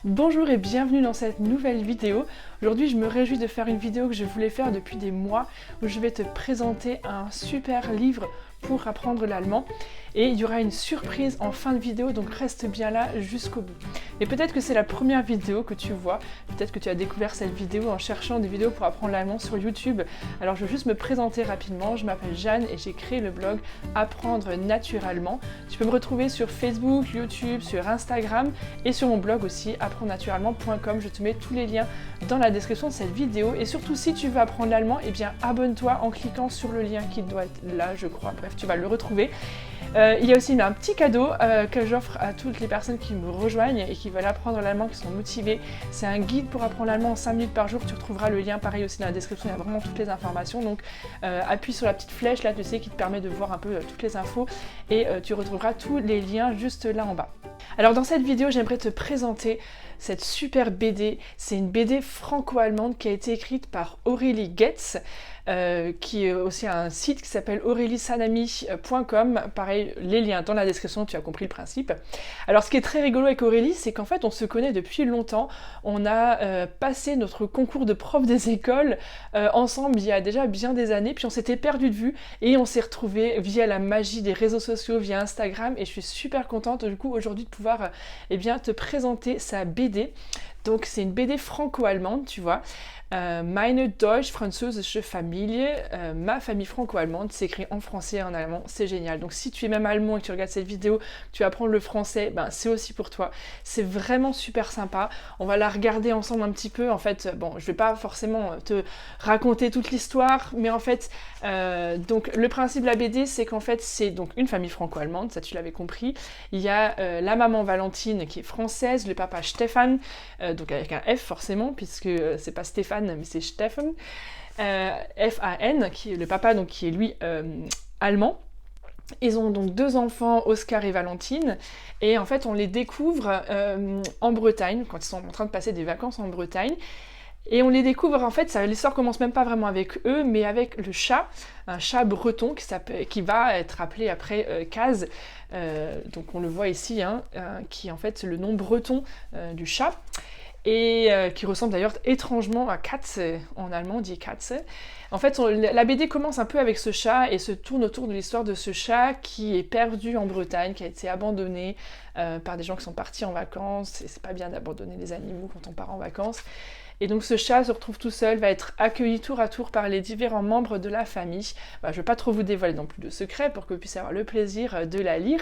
Bonjour et bienvenue dans cette nouvelle vidéo. Aujourd'hui je me réjouis de faire une vidéo que je voulais faire depuis des mois où je vais te présenter un super livre pour apprendre l'allemand et il y aura une surprise en fin de vidéo, donc reste bien là jusqu'au bout. Et peut-être que c'est la première vidéo que tu vois, peut-être que tu as découvert cette vidéo en cherchant des vidéos pour apprendre l'allemand sur YouTube. Alors je vais juste me présenter rapidement, je m'appelle Jeanne et j'ai créé le blog Apprendre naturellement. Tu peux me retrouver sur Facebook, YouTube, sur Instagram et sur mon blog aussi apprendrenaturellement.com. Je te mets tous les liens dans la description de cette vidéo et surtout si tu veux apprendre l'allemand, eh bien abonne-toi en cliquant sur le lien qui doit être là, je crois. Bref, tu vas le retrouver. Il y a aussi un petit cadeau que j'offre à toutes les personnes qui me rejoignent et qui veulent apprendre l'allemand, qui sont motivées. C'est un guide pour apprendre l'allemand en 5 minutes par jour. Tu retrouveras le lien pareil aussi dans la description, il y a vraiment toutes les informations. Donc appuie sur la petite flèche là, tu sais, qui te permet de voir un peu toutes les infos et tu retrouveras tous les liens juste là en bas. Alors dans cette vidéo, j'aimerais te présenter cette super BD. C'est une BD franco-allemande qui a été écrite par Aurélie Getz, qui est aussi un site qui s'appelle aureliesanami.com. Pareil, les liens dans la description, tu as compris le principe. Alors ce qui est très rigolo avec Aurélie, c'est qu'en fait on se connaît depuis longtemps. On a passé notre concours de prof des écoles ensemble il y a déjà bien des années, puis on s'était perdu de vue et on s'est retrouvés via la magie des réseaux sociaux, via Instagram, et je suis super contente du coup aujourd'hui de pouvoir eh bien, te présenter sa BD. Donc c'est une BD franco-allemande, tu vois. Meine deutsch-französische Familie, ma famille franco-allemande, c'est écrit en français et en allemand, c'est génial. Donc si tu es même allemand et que tu regardes cette vidéo, tu vas apprendre le français, ben, c'est aussi pour toi. C'est vraiment super sympa. On va la regarder ensemble un petit peu. En fait, bon, je vais pas forcément te raconter toute l'histoire, mais en fait, donc le principe de la BD, c'est qu'en fait, c'est donc une famille franco-allemande, ça tu l'avais compris. Il y a la maman Valentine qui est française, le papa Stefan, donc avec un F forcément, puisque c'est pas Stéphane, mais c'est Stefan, F-A-N, qui est le papa, donc qui est lui allemand. Ils ont donc 2 enfants, Oscar et Valentine, et en fait on les découvre en Bretagne, quand ils sont en train de passer des vacances en Bretagne. Et on les découvre, en fait, l'histoire commence même pas vraiment avec eux, mais avec le chat, un chat breton qui va être appelé après Kaz, donc on le voit ici, hein, qui est en fait le nom breton du chat, et qui ressemble d'ailleurs étrangement à Katze, en allemand on dit Katze. En fait, la BD commence un peu avec ce chat et se tourne autour de l'histoire de ce chat qui est perdu en Bretagne, qui a été abandonné par des gens qui sont partis en vacances, et c'est pas bien d'abandonner les animaux quand on part en vacances. Et donc ce chat se retrouve tout seul, va être accueilli tour à tour par les différents membres de la famille. Je ne vais pas trop vous dévoiler non plus de secrets pour que vous puissiez avoir le plaisir de la lire.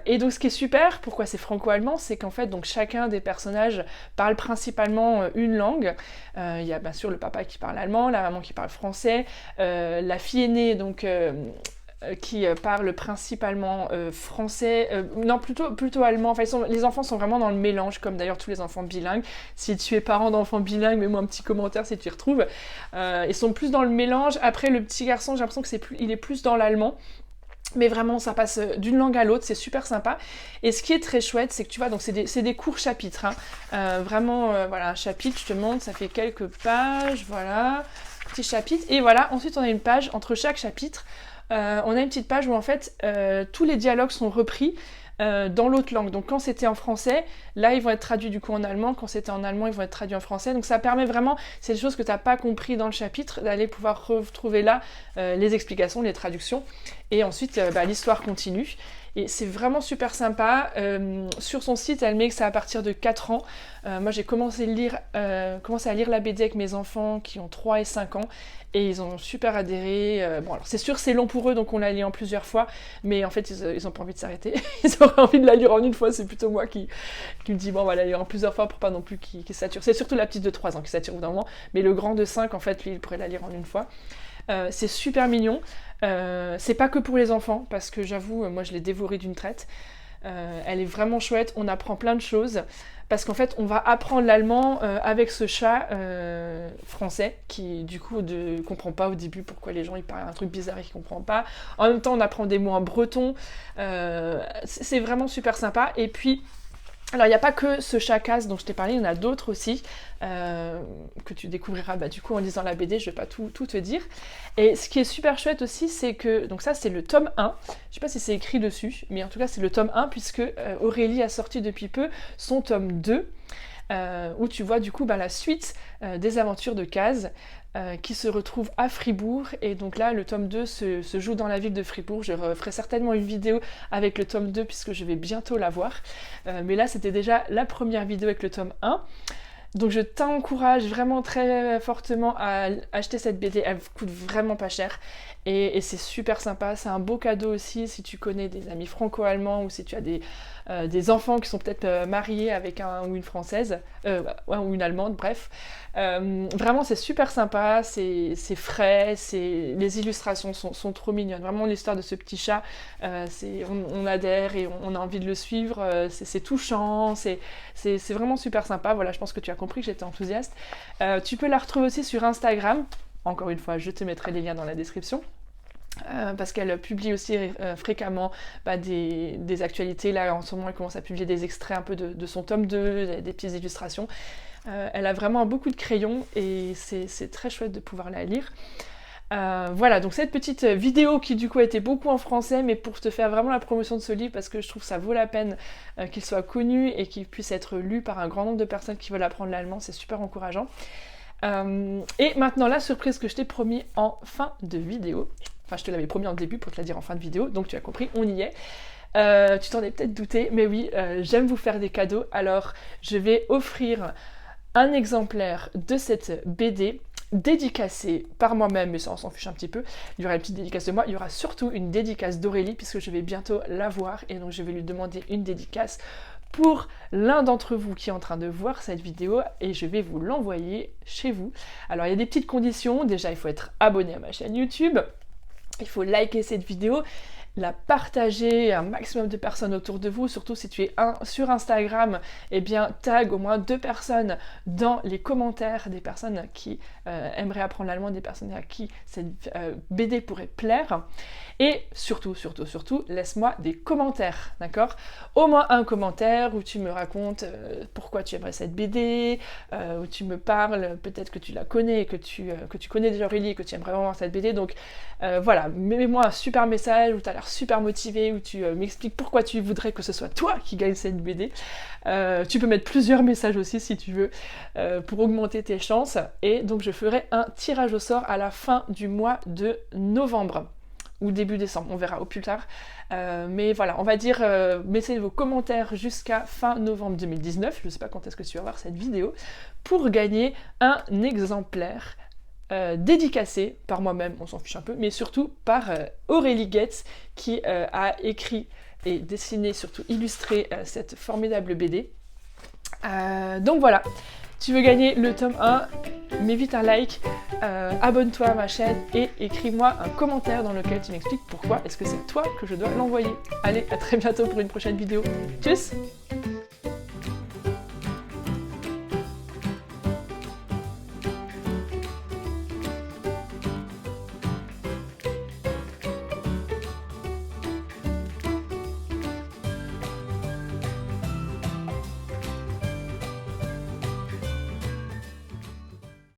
Et donc ce qui est super, pourquoi c'est franco-allemand, c'est qu'en fait donc chacun des personnages parle principalement une langue. Il y a bien sûr le papa qui parle allemand, la maman qui parle français, la fille aînée donc qui parle principalement français, non plutôt allemand, enfin les enfants sont vraiment dans le mélange, comme d'ailleurs tous les enfants bilingues. Si tu es parent d'enfants bilingues, mets-moi un petit commentaire si tu y retrouves. Ils sont plus dans le mélange. Après le petit garçon, j'ai l'impression qu'il est plus dans l'allemand. Mais vraiment, ça passe d'une langue à l'autre, c'est super sympa. Et ce qui est très chouette, c'est que tu vois, donc c'est des courts chapitres. Hein. Voilà, un chapitre, je te montre, ça fait quelques pages, voilà, petit chapitre. Et voilà, ensuite on a une page entre chaque chapitre. On a une petite page où en fait tous les dialogues sont repris dans l'autre langue. Donc quand c'était en français, là ils vont être traduits du coup en allemand. Quand c'était en allemand, ils vont être traduits en français. Donc ça permet vraiment, c'est des choses que tu n'as pas compris dans le chapitre, d'aller pouvoir retrouver là les explications, les traductions. Et ensuite l'histoire continue. Et c'est vraiment super sympa. Sur son site, elle met que c'est à partir de 4 ans. Moi, j'ai commencé à lire la BD avec mes enfants qui ont 3 et 5 ans. Et ils ont super adhéré. Bon, alors c'est sûr, c'est long pour eux, donc on la lit en plusieurs fois. Mais en fait, ils ont pas envie de s'arrêter. Ils auraient envie de la lire en une fois. C'est plutôt moi qui me dis, bon, on va la lire en plusieurs fois pour pas non plus qu'il sature. C'est surtout la petite de 3 ans qui sature au bout d'un moment. Mais le grand de 5, en fait, lui, il pourrait la lire en une fois. C'est super mignon. C'est pas que pour les enfants, parce que j'avoue, moi je l'ai dévorée d'une traite. Elle est vraiment chouette, on apprend plein de choses, parce qu'en fait on va apprendre l'allemand avec ce chat français, qui du coup ne comprend pas au début pourquoi les gens ils parlent un truc bizarre et qu'il comprend pas. En même temps on apprend des mots en breton, c'est vraiment super sympa. Et puis Alors il n'y a pas que ce chat casse dont je t'ai parlé, il y en a d'autres aussi que tu découvriras du coup en lisant la BD, je ne vais pas tout te dire. Et ce qui est super chouette aussi, c'est que, donc ça c'est le tome 1, je ne sais pas si c'est écrit dessus, mais en tout cas c'est le tome 1 puisque Aurélie a sorti depuis peu son tome 2, où tu vois du coup la suite des aventures de Kaz, qui se retrouve à Fribourg, et donc là le tome 2 se joue dans la ville de Fribourg. Je ferai certainement une vidéo avec le tome 2 puisque je vais bientôt la voir, mais là c'était déjà la première vidéo avec le tome 1. Donc je t'encourage vraiment très fortement à acheter cette BD, elle coûte vraiment pas cher et c'est super sympa, c'est un beau cadeau aussi si tu connais des amis franco-allemands ou si tu as des enfants qui sont peut-être mariés avec un ou une française, ou une allemande, bref. Vraiment c'est super sympa, c'est frais, les illustrations sont trop mignonnes, vraiment l'histoire de ce petit chat, on adhère et on a envie de le suivre, c'est touchant, c'est vraiment super sympa. Voilà, je pense que tu as compris que j'étais enthousiaste. Tu peux la retrouver aussi sur Instagram, encore une fois je te mettrai les liens dans la description. Parce qu'elle publie aussi fréquemment des actualités. Là en ce moment elle commence à publier des extraits un peu de son tome 2, des petites illustrations. Elle a vraiment beaucoup de crayons et c'est très chouette de pouvoir la lire. Voilà, donc cette petite vidéo qui du coup a été beaucoup en français, mais pour te faire vraiment la promotion de ce livre, parce que je trouve que ça vaut la peine qu'il soit connu et qu'il puisse être lu par un grand nombre de personnes qui veulent apprendre l'allemand, c'est super encourageant. Et maintenant la surprise que je t'ai promis en fin de vidéo, enfin je te l'avais promis en début pour te la dire en fin de vidéo, donc tu as compris, on y est. Tu t'en es peut-être douté, mais oui, j'aime vous faire des cadeaux, alors je vais offrir un exemplaire de cette BD dédicacée par moi-même, mais ça on s'en fiche un petit peu. Il y aura une petite dédicace de moi, il y aura surtout une dédicace d'Aurélie puisque je vais bientôt la voir et donc je vais lui demander une dédicace pour l'un d'entre vous qui est en train de voir cette vidéo et je vais vous l'envoyer chez vous. Alors il y a des petites conditions, déjà il faut être abonné à ma chaîne YouTube, il faut liker cette vidéo, la partager à un maximum de personnes autour de vous, surtout si tu es sur Instagram, eh bien tag au moins 2 personnes dans les commentaires, des personnes qui aimeraient apprendre l'allemand, des personnes à qui cette BD pourrait plaire. Et surtout, laisse-moi des commentaires, d'accord? Au moins un commentaire où tu me racontes pourquoi tu aimerais cette BD, où tu me parles, peut-être que tu la connais, que tu connais déjà Aurélie et que tu aimerais vraiment voir cette BD. Donc voilà, mets-moi un super message où tu as l'air super motivé, où tu m'expliques pourquoi tu voudrais que ce soit toi qui gagne cette BD. Tu peux mettre plusieurs messages aussi si tu veux, pour augmenter tes chances. Et donc je ferai un tirage au sort à la fin du mois de novembre. Ou début décembre, on verra au plus tard. Mais voilà, on va dire, mettez vos commentaires jusqu'à fin novembre 2019, je ne sais pas quand est-ce que tu vas voir cette vidéo, pour gagner un exemplaire dédicacé par moi-même, on s'en fiche un peu, mais surtout par Aurélie Goetz, qui a écrit et dessiné, surtout illustré cette formidable BD. Donc voilà, tu veux gagner le tome 1, mets vite un like, abonne-toi à ma chaîne et écris-moi un commentaire dans lequel tu m'expliques pourquoi est-ce que c'est toi que je dois l'envoyer. Allez, à très bientôt pour une prochaine vidéo. Tchuss!